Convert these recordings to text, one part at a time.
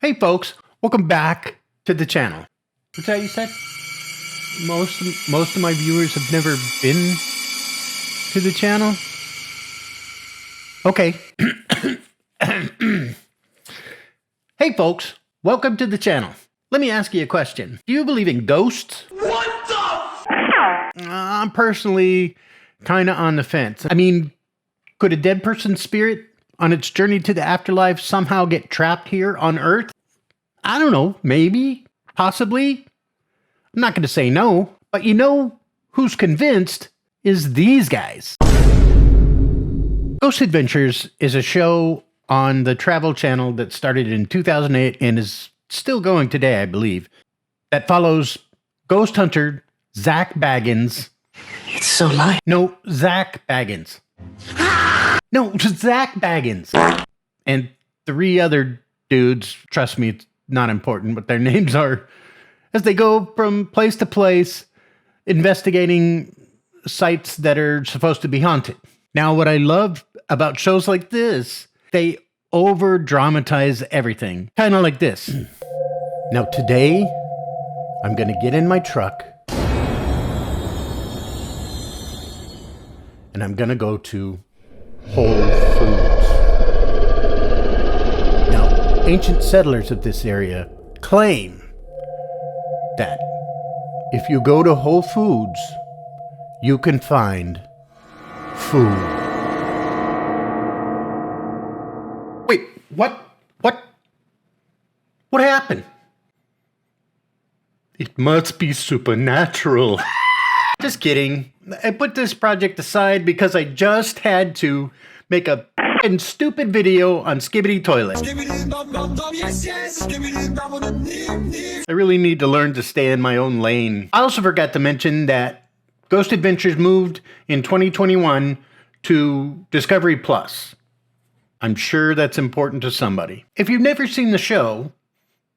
Hey folks, welcome back to the channel. What's that you said? Most of my viewers have never been to the channel. Okay. Hey folks, welcome to the channel. Let me ask you a question. Do you believe in ghosts? What the? I'm personally kind of on the fence. I mean, could a dead person's spirit on its journey to the afterlife somehow get trapped here on Earth? I don't know, maybe, possibly. I'm not going to say no, but you know who's convinced is these guys. Ghost Adventures is a show on the Travel Channel that started in 2008 and is still going today, I believe, that follows ghost hunter Zak Bagans. It's so light. No, Zak Bagans. No, Zak Bagans. And 3 other dudes, trust me, it's not important what their names are, as they go from place to place investigating sites that are supposed to be haunted. Now, what I love about shows like this, they over-dramatize everything. Kind of like this. Now, today, I'm going to get in my truck and I'm going to go to Whole Foods. Now, ancient settlers of this area claim that if you go to Whole Foods, you can find food. Wait, what? What happened? It must be supernatural. Just kidding. I put this project aside because I just had to make a f***ing stupid video on Skibidi Toilet. I really need to learn to stay in my own lane. I also forgot to mention that Ghost Adventures moved in 2021 to Discovery Plus. I'm sure that's important to somebody. If you've never seen the show,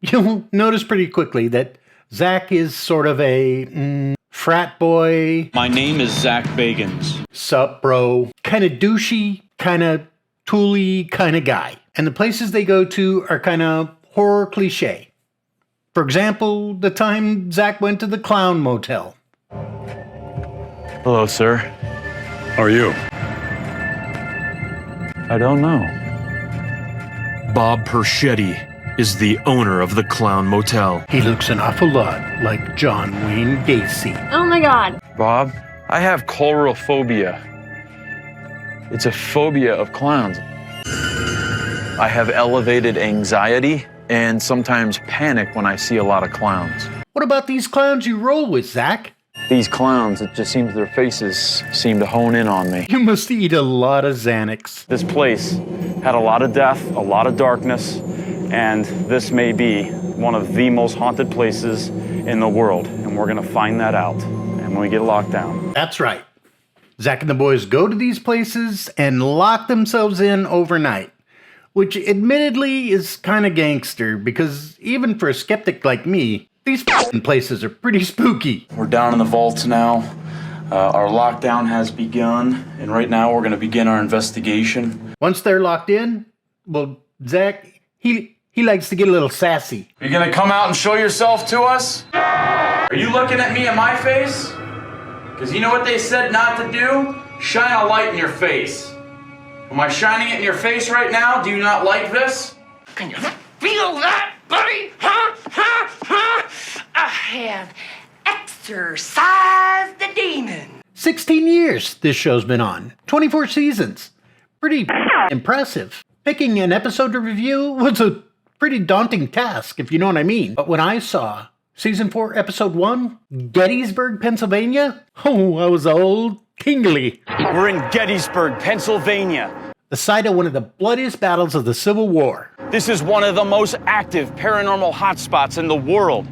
you'll notice pretty quickly that Zak is sort of a frat boy. My name is Zak Bagans. Sup, bro. Kind of douchey, kind of tooly kind of guy. And the places they go to are kind of horror cliche. For example, the time Zak went to the Clown Motel. Hello, sir. How are you? I don't know. Bob Perschetti is the owner of the Clown Motel. He looks an awful lot like John Wayne Gacy. Oh my God. Bob, I have coulrophobia. It's a phobia of clowns. I have elevated anxiety and sometimes panic when I see a lot of clowns. What about these clowns you roll with, Zak? These clowns, it just seems their faces seem to hone in on me. You must eat a lot of Xanax. This place had a lot of death, a lot of darkness, and this may be one of the most haunted places in the world, and we're gonna find that out, and when we get locked down. That's right. Zak and the boys go to these places and lock themselves in overnight, which admittedly is kind of gangster, because even for a skeptic like me, these f***ing places are pretty spooky. We're down in the vaults now. Our lockdown has begun, and right now we're gonna begin our investigation. Once they're locked in, well, Zak, he likes to get a little sassy. Are you gonna come out and show yourself to us? Are you looking at me in my face? Because you know what they said not to do? Shine a light in your face. Am I shining it in your face right now? Do you not like this? Can you feel that, buddy? Huh? I have exorcised the demon. 16 years this show's been on. 24 seasons. Pretty impressive. Picking an episode to review was a pretty daunting task, if you know what I mean. But when I saw Season 4, Episode 1, Gettysburg, Pennsylvania, oh, I was all tingly. We're in Gettysburg, Pennsylvania. The site of one of the bloodiest battles of the Civil War. This is one of the most active paranormal hotspots in the world.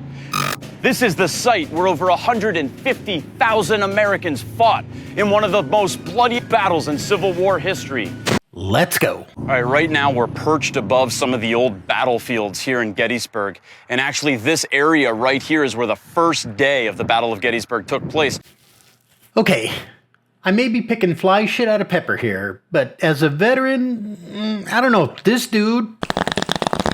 This is the site where over 150,000 Americans fought in one of the most bloody battles in Civil War history. Let's go. All right, right now we're perched above some of the old battlefields here in Gettysburg. And actually this area right here is where the first day of the Battle of Gettysburg took place. Okay, I may be picking fly shit out of pepper here, but as a veteran, I don't know, this dude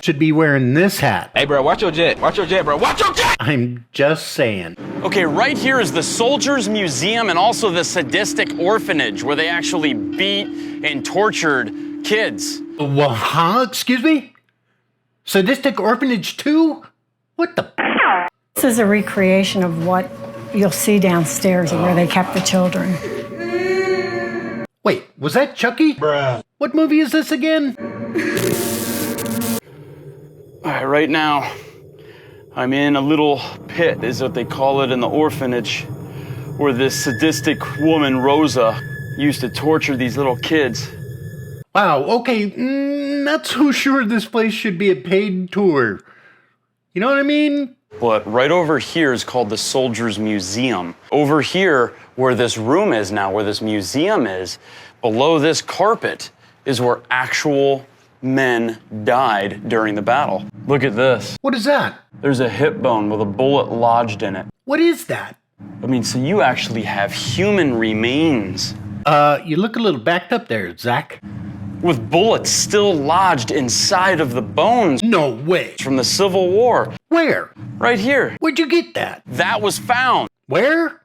should be wearing this hat. Hey, bro, watch your jet. Watch your jet, bro. Watch your jet! I'm just saying. Okay, right here is the Soldiers Museum and also the sadistic orphanage where they actually beat and tortured kids. Well, huh? Excuse me? Sadistic Orphanage 2? What the? This is a recreation of what you'll see downstairs and where they kept the children. Wait, was that Chucky? Bruh. What movie is this again? All right, right now, I'm in a little pit, is what they call it in the orphanage, where this sadistic woman, Rosa, used to torture these little kids. Wow, okay, not so sure this place should be a paid tour. You know what I mean? But right over here is called the Soldiers Museum. Over here, where this room is now, where this museum is, below this carpet is where actual men died during the battle. Look at this. What is that? There's a hip bone with a bullet lodged in it. What is that? I mean, so you actually have human remains. You look a little backed up there, Zach. With bullets still lodged inside of the bones No way. from the Civil War. Where? Right here. Where'd you get that? That was found Where?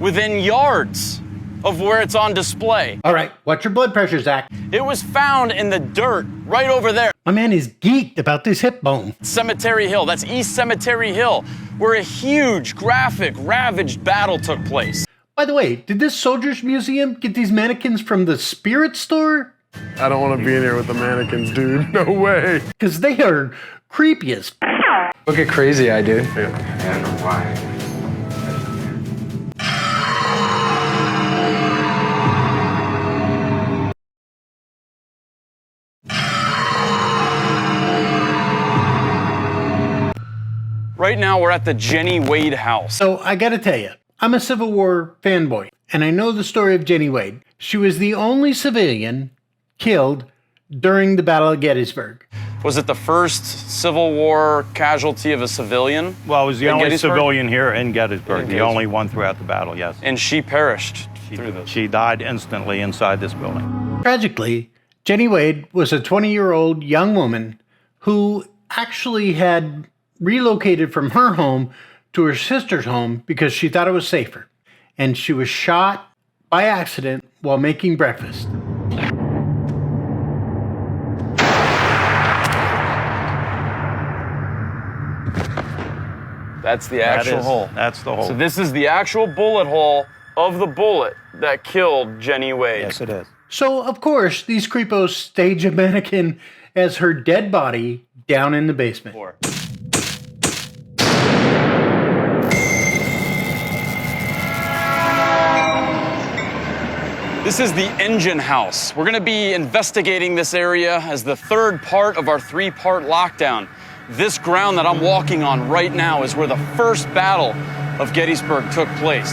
within yards of where it's on display. All right, watch your blood pressure, Zach. It was found in the dirt right over there. My man is geeked about this hip bone. Cemetery Hill, that's East Cemetery Hill, where a huge, graphic, ravaged battle took place. By the way, did this Soldiers Museum get these mannequins from the Spirit Store? I don't want to be in here with the mannequins, dude. No way. Because they are creepy as Look at Crazy Eye, dude. Right now, we're at the Jenny Wade house. So I gotta tell you, I'm a Civil War fanboy, and I know the story of Jenny Wade. She was the only civilian killed during the Battle of Gettysburg. Was it the first Civil War casualty of a civilian? Well, it was the In only Gettysburg? civilian here in Gettysburg, In the Gettysburg. only one throughout the battle, yes. And she perished through this. She died instantly inside this building. Tragically, Jenny Wade was a 20-year-old young woman who actually had relocated from her home to her sister's home because she thought it was safer. And she was shot by accident while making breakfast. That's the actual hole. That's the hole. So this is the actual bullet hole of the bullet that killed Jenny Wade. Yes, it is. So, of course, these creepos stage a mannequin as her dead body down in the basement. This is the engine house. We're gonna be investigating this area as the third part of our three-part lockdown. This ground that I'm walking on right now is where the first battle of Gettysburg took place.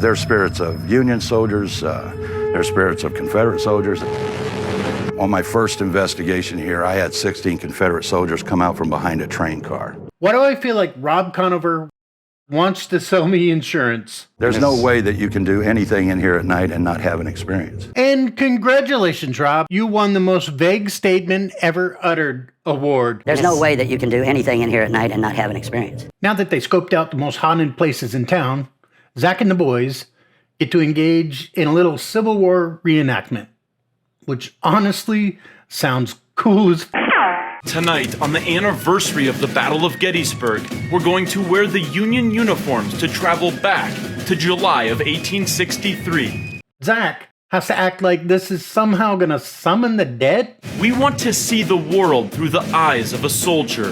They're spirits of Union soldiers, they're spirits of Confederate soldiers. On my first investigation here, I had 16 Confederate soldiers come out from behind a train car. Why do I feel like Rob Conover wants to sell me insurance? There's no way that you can do anything in here at night and not have an experience. And congratulations, Rob. You won the most vague statement ever uttered award. There's no way that you can do anything in here at night and not have an experience. Now that they scoped out the most haunted places in town, Zach and the boys get to engage in a little Civil War reenactment, which honestly sounds cool as Tonight, on the anniversary of the Battle of Gettysburg, we're going to wear the Union uniforms to travel back to July of 1863. Zach has to act like this is somehow gonna summon the dead? We want to see the world through the eyes of a soldier.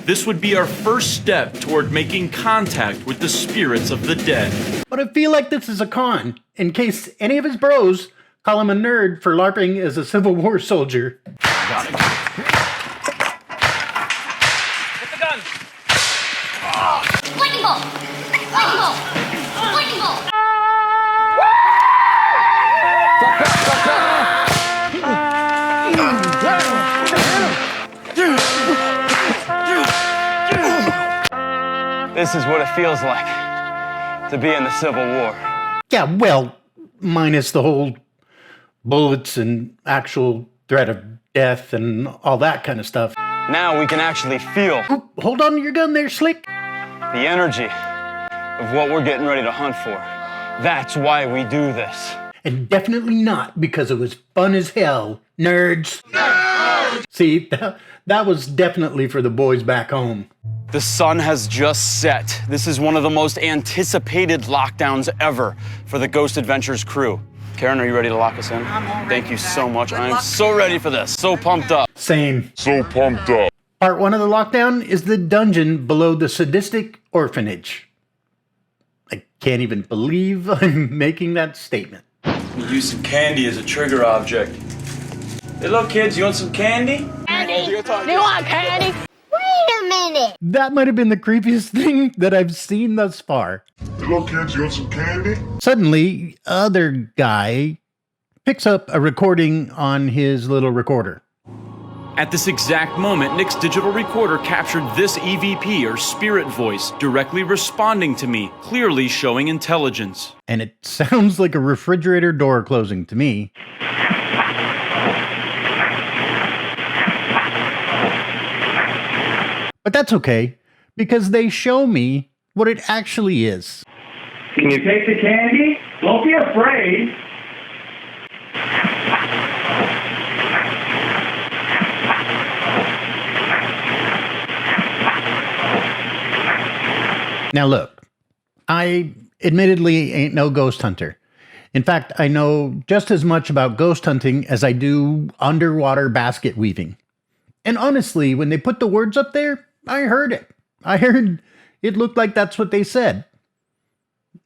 This would be our first step toward making contact with the spirits of the dead. But I feel like this is a con, in case any of his bros call him a nerd for LARPing as a Civil War soldier. Got it. Lightning bolt! Lightning bolt! Lightning bolt! This is what it feels like to be in the Civil War. Yeah, well, minus the whole bullets and actual threat of death and all that kind of stuff. Now we can actually feel Oop, hold on to your gun there, Slick. the energy of what we're getting ready to hunt for. That's why we do this. And definitely not because it was fun as hell, nerds. See, that was definitely for the boys back home. The sun has just set. This is one of the most anticipated lockdowns ever for the Ghost Adventures crew. Karen, are you ready to lock us in? Thank you so much. I'm so ready for this. So pumped up. Same. So pumped up. Part 1 of the lockdown is the dungeon below the sadistic orphanage. I can't even believe I'm making that statement. You use some candy as a trigger object. Hey, look, kids, you want some candy? Candy. Do you want candy? Wait a minute. That might have been the creepiest thing that I've seen thus far. Hey, look, kids, you want some candy? Suddenly, other guy picks up a recording on his little recorder. At this exact moment, Nick's digital recorder captured this EVP, or spirit voice, directly responding to me, clearly showing intelligence. And it sounds like a refrigerator door closing to me. But that's okay, because they show me what it actually is. Can you take the candy? Don't be afraid. Now look, I admittedly ain't no ghost hunter. In fact, I know just as much about ghost hunting as I do underwater basket weaving. And honestly, when they put the words up there, I heard it. I heard it looked like that's what they said.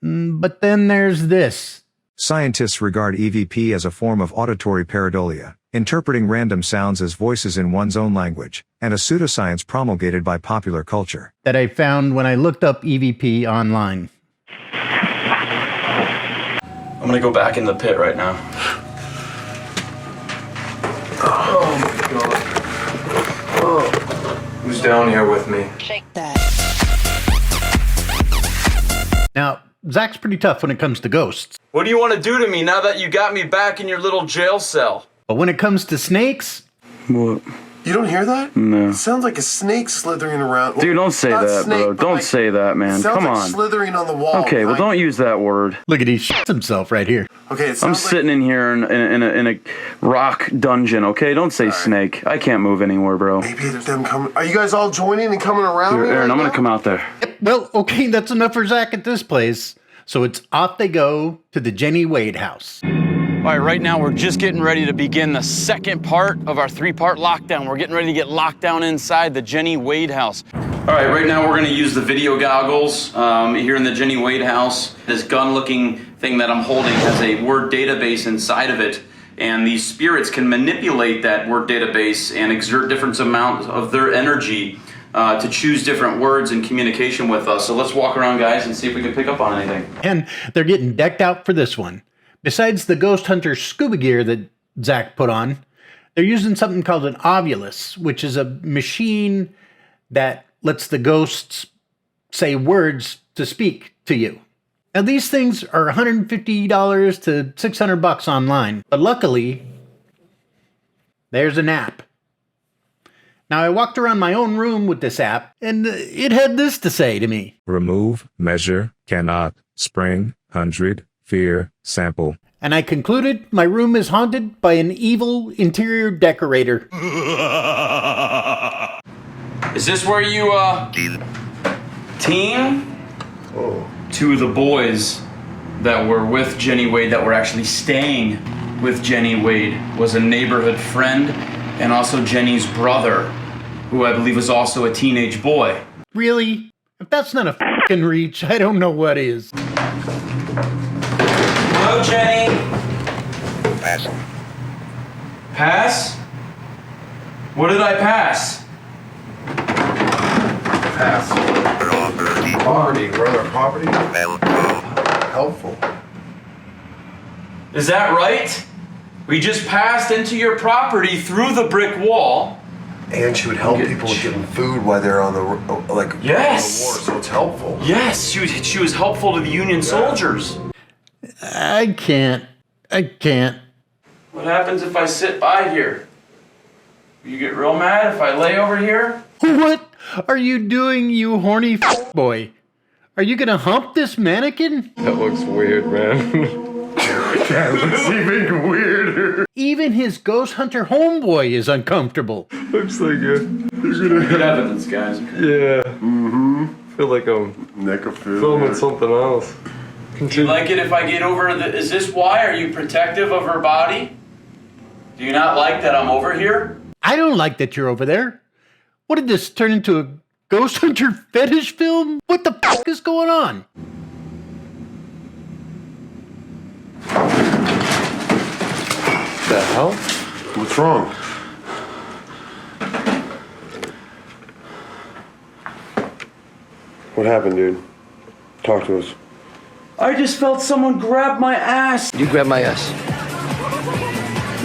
But then there's this. Scientists regard EVP as a form of auditory pareidolia, interpreting random sounds as voices in one's own language, and a pseudoscience promulgated by popular culture. That I found when I looked up EVP online. I'm gonna go back in the pit right now. Oh my god. Oh. Who's down here with me? Shake that. Now, Zach's pretty tough when it comes to ghosts. What do you want to do to me now that you got me back in your little jail cell? But when it comes to snakes... What? You don't hear that? No. It sounds like a snake slithering around. Dude, don't say that, bro. Don't say that, man. Sounds Come like on. slithering on the wall. Okay, well, don't use that word. Look at he shits himself right here. Okay, it I'm sounds like... sitting in here in a rock dungeon, okay? Don't say snake. I can't move anywhere, bro. Maybe there's them coming. Are you guys all joining and coming around me? Aaron, right I'm gonna now? come out there. Well, okay, that's enough for Zach at this place. So it's off they go to the Jenny Wade house. All right, right now we're just getting ready to begin the second part of our 3-part lockdown. We're getting ready to get locked down inside the Jenny Wade house. All right, right now we're gonna use the video goggles here in the Jenny Wade house. This gun-looking thing that I'm holding has a word database inside of it, and these spirits can manipulate that word database and exert different amounts of their energy to choose different words in communication with us. So let's walk around, guys, and see if we can pick up on anything. And they're getting decked out for this one. Besides the Ghost Hunter scuba gear that Zach put on, they're using something called an Ovulus, which is a machine that lets the ghosts say words to speak to you. Now these things are $150 to $600 online, but luckily, there's an app. Now I walked around my own room with this app, and it had this to say to me. Remove, measure, cannot, spring, 100, fear, sample. And I concluded my room is haunted by an evil interior decorator. Is this where you, team? Oh. Two of the boys that were with Jenny Wade, that were actually staying with Jenny Wade, was a neighborhood friend and also Jenny's brother, who I believe was also a teenage boy. Really? If that's not a fucking reach, I don't know what is. Hello, Jenny. Pass. Pass? What did I pass? Pass. Property, brother. Property. Helpful. Is that right? We just passed into your property through the brick wall. And she would help people with getting food while they're on the yes, on the war, so it's helpful. Yes, she was helpful to the Union soldiers. I can't. What happens if I sit by here? You get real mad if I lay over here? What are you doing, you horny boy? Are you gonna hump this mannequin? That looks weird, man. That looks even weirder. Even his ghost hunter homeboy is uncomfortable. Looks like you're gonna Good evidence, guys. Yeah. Feel like I'm filming something else. Do you like it if I get over is this why? Are you protective of her body? Do you not like that I'm over here? I don't like that you're over there. What did this turn into, a ghost hunter fetish film? What the fuck is going on? The hell? What's wrong? What happened, dude? Talk to us. I just felt someone grab my ass. You grab my ass.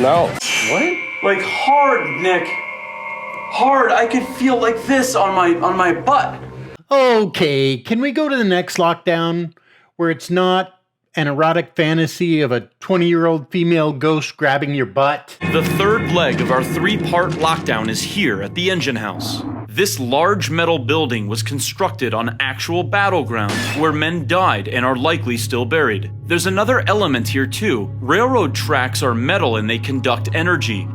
No. What? Like hard, Nick. Hard. I could feel like this on my butt. Okay, can we go to the next lockdown where it's not an erotic fantasy of a 20-year-old female ghost grabbing your butt? The third leg of our 3-part lockdown is here at the engine house. This large metal building was constructed on actual battlegrounds where men died and are likely still buried. There's another element here too. Railroad tracks are metal and they conduct energy.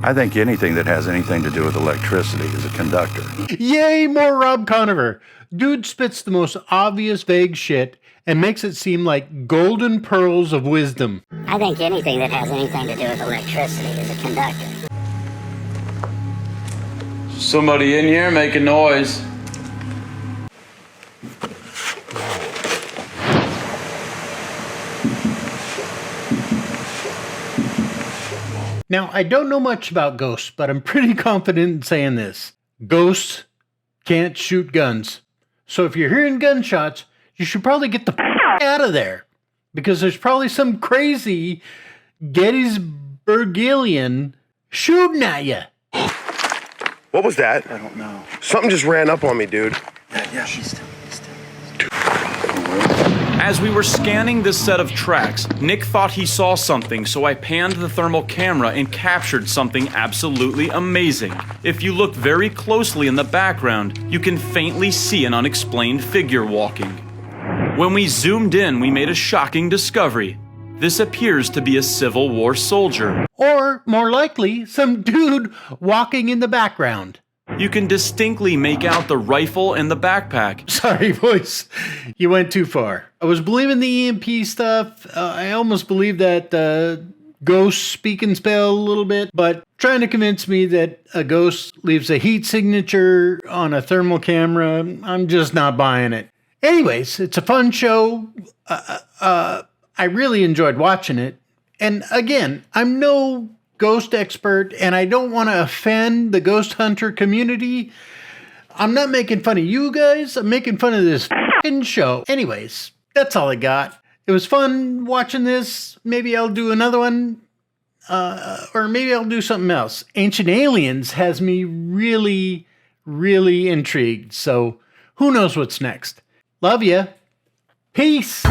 I think anything that has anything to do with electricity is a conductor. Yay, more Rob Conover. Dude spits the most obvious vague shit and makes it seem like golden pearls of wisdom. I think anything that has anything to do with electricity is a conductor. Somebody in here making noise. Now, I don't know much about ghosts, but I'm pretty confident in saying this. Ghosts can't shoot guns. So if you're hearing gunshots, you should probably get the out of there. Because there's probably some crazy Gettysburgian shooting at you. What was that? I don't know. Something just ran up on me, dude. Yeah, she's still. As we were scanning this set of tracks, Nick thought he saw something, so I panned the thermal camera and captured something absolutely amazing. If you look very closely in the background, you can faintly see an unexplained figure walking. When we zoomed in, we made a shocking discovery. This appears to be a Civil War soldier. Or, more likely, some dude walking in the background. You can distinctly make out the rifle and the backpack. Sorry, voice. You went too far. I was believing the EMP stuff. I almost believed that ghosts speak and spell a little bit, but trying to convince me that a ghost leaves a heat signature on a thermal camera, I'm just not buying it. Anyways, it's a fun show. I really enjoyed watching it. And again, I'm no ghost expert, and I don't want to offend the ghost hunter community. I'm not making fun of you guys. I'm making fun of this f***ing show. Anyways, that's all I got. It was fun watching this. Maybe I'll do another one, or maybe I'll do something else. Ancient Aliens has me really, really intrigued. So who knows what's next? Love ya. Peace.